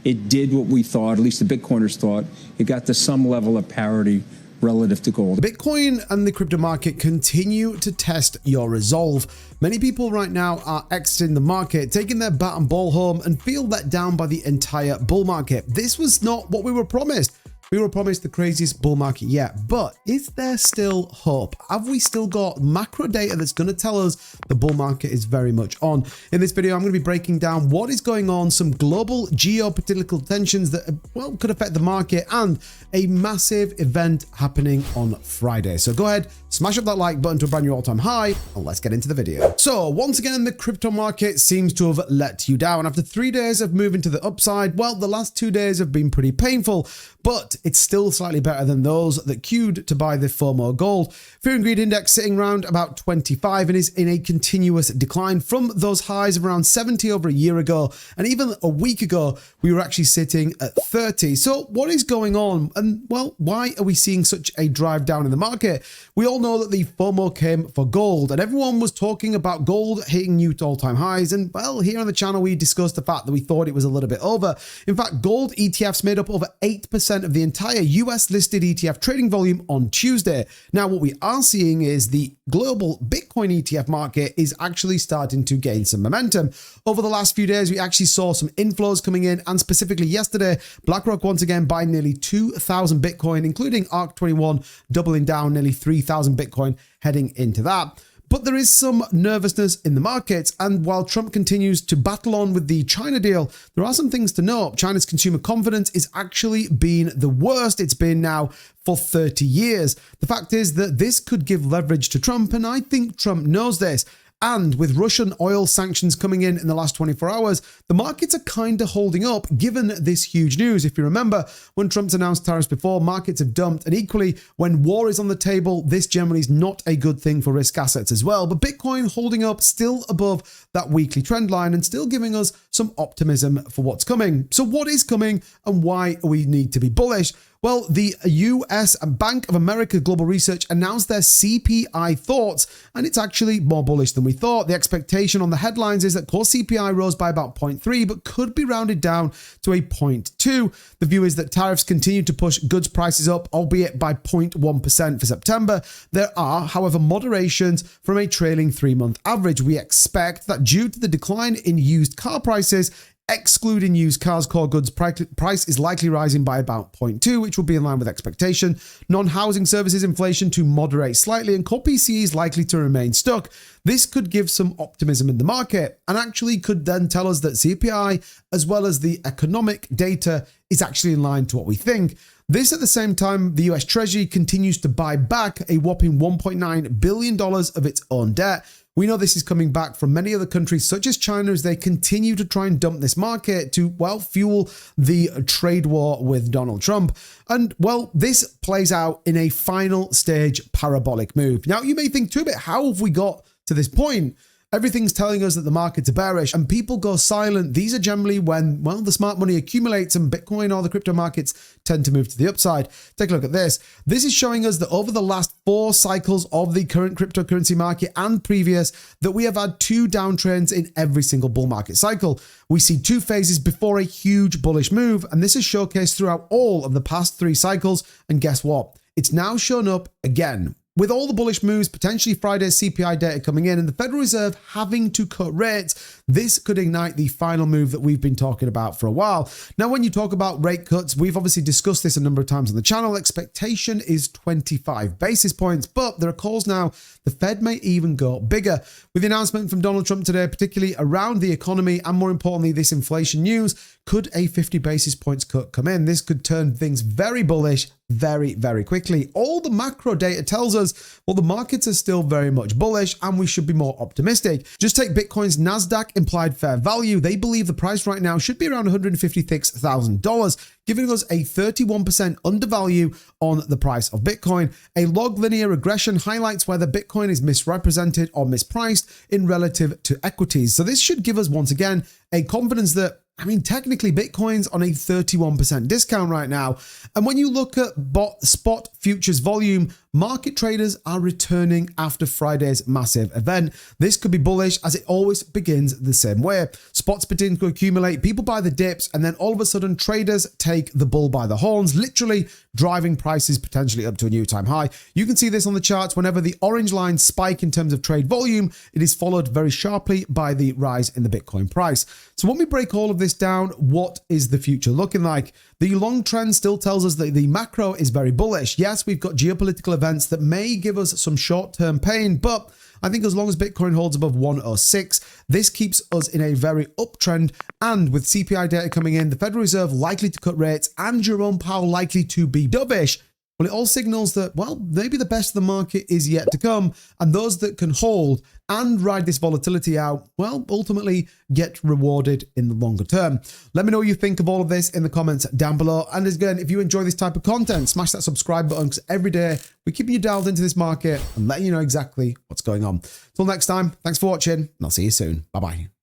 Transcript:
it did what we thought, at least the Bitcoiners thought. It got to some level of parity relative to gold. Bitcoin and the crypto market continue to test your resolve. Many people right now are exiting the market, taking their bat and ball home, and feel let down by the entire bull market. This was not what we were promised. We were promised the craziest bull market yet, but is there still hope? Have we still got macro data that's going to tell us the bull market is very much on? In this video, I'm going to be breaking down what is going on, some global geopolitical tensions that, well, could affect the market, and a massive event happening on Friday. So go ahead, smash up that like button to a brand new all-time high, and let's get into the video. So once again, the crypto market seems to have let you down. After 3 days of moving to the upside, well, the last 2 days have been pretty painful, but it's still slightly better than those that queued to buy the FOMO gold. Fear and Greed Index sitting around about 25 and is in a continuous decline from those highs of around 70 over a year ago. And even a week ago, we were actually sitting at 30. So what is going on? And well, why are we seeing such a drive down in the market? We all know that the FOMO came for gold, and everyone was talking about gold hitting new all-time highs. And well, here on the channel, we discussed the fact that we thought it was a little bit over. In fact, gold ETFs made up over 8% of the entire US listed ETF trading volume on Tuesday. Now, what we are seeing is the global Bitcoin ETF market is actually starting to gain some momentum. Over the last few days, we actually saw some inflows coming in, and specifically yesterday, BlackRock once again buying nearly 2,000 Bitcoin, including ARK21 doubling down nearly 3,000 Bitcoin heading into that. But there is some nervousness in the markets, and while Trump continues to battle on with the China deal, there are some things to note. China's consumer confidence is actually being the worst it's been now for 30 years. The fact is that this could give leverage to Trump, and I think Trump knows this. And with Russian oil sanctions coming in the last 24 hours, the markets are kind of holding up given this huge news. If you remember, when Trump's announced tariffs before, markets have dumped. And equally, when war is on the table, this generally is not a good thing for risk assets as well. But Bitcoin holding up still above that weekly trend line and still giving us some optimism for what's coming. So what is coming and why we need to be bullish? Well, the US Bank of America Global Research announced their CPI thoughts, and it's actually more bullish than we thought. The expectation on the headlines is that core CPI rose by about 0.3, but could be rounded down to a 0.2. The view is that tariffs continue to push goods prices up, albeit by 0.1% for September. There are, however, moderations from a trailing 3-month average. We expect that due to the decline in used car prices, excluding used cars, core goods price is likely rising by about 0.2, which will be in line with expectation. Non-housing services inflation to moderate slightly, and core PCE is likely to remain stuck. This could give some optimism in the market, and actually could then tell us that CPI, as well as the economic data, is actually in line to what we think. This at the same time, the US Treasury continues to buy back a whopping $1.9 billion of its own debt. We know this is coming back from many other countries, such as China, as they continue to try and dump this market to, well, fuel the trade war with Donald Trump. And, well, this plays out in a final stage parabolic move. Now, you may think too, but how have we got to this point? Everything's telling us that the markets are bearish and people go silent. These are generally when, well, the smart money accumulates and Bitcoin or the crypto markets tend to move to the upside. Take a look at this. This is showing us that over the last 4 cycles of the current cryptocurrency market and previous, that we have had 2 downtrends in every single bull market cycle. We see 2 phases before a huge bullish move, and this is showcased throughout all of the past 3 cycles. And guess what? It's now shown up again. With all the bullish moves, potentially Friday's CPI data coming in, and the Federal Reserve having to cut rates, this could ignite the final move that we've been talking about for a while. Now, when you talk about rate cuts, we've obviously discussed this a number of times on the channel. Expectation is 25 basis points, but there are calls now the Fed may even go bigger. With the announcement from Donald Trump today, particularly around the economy and more importantly, this inflation news, could a 50 basis points cut come in? This could turn things very bullish very, very quickly. All the macro data tells us, well, the markets are still very much bullish and we should be more optimistic. Just take Bitcoin's NASDAQ implied fair value. They believe the price right now should be around $156,000, giving us a 31% undervalue on the price of Bitcoin. A log linear regression highlights whether Bitcoin is misrepresented or mispriced in relative to equities. So this should give us, once again, a confidence that, I mean, technically Bitcoin's on a 31% discount right now. And when you look at spot futures volume market traders are returning after Friday's massive event. This could be bullish as it always begins the same way. Spots begin to accumulate, people buy the dips, and then all of a sudden traders take the bull by the horns, literally driving prices potentially up to a new time high. You can see this on the charts. Whenever the orange lines spike in terms of trade volume, it is followed very sharply by the rise in the Bitcoin price. So when we break all of this down, what is the future looking like? The long trend still tells us that the macro is very bullish. Yes, we've got geopolitical events that may give us some short-term pain, but I think as long as Bitcoin holds above 106, this keeps us in a very uptrend. And with CPI data coming in, the Federal Reserve likely to cut rates, and Jerome Powell likely to be dovish, well, it all signals that, well, maybe the best of the market is yet to come. And those that can hold and ride this volatility out, well, ultimately get rewarded in the longer term. Let me know what you think of all of this in the comments down below. And again, if you enjoy this type of content, smash that subscribe button, because every day we're keeping you dialed into this market and letting you know exactly what's going on. Till next time, thanks for watching, and I'll see you soon. Bye-bye.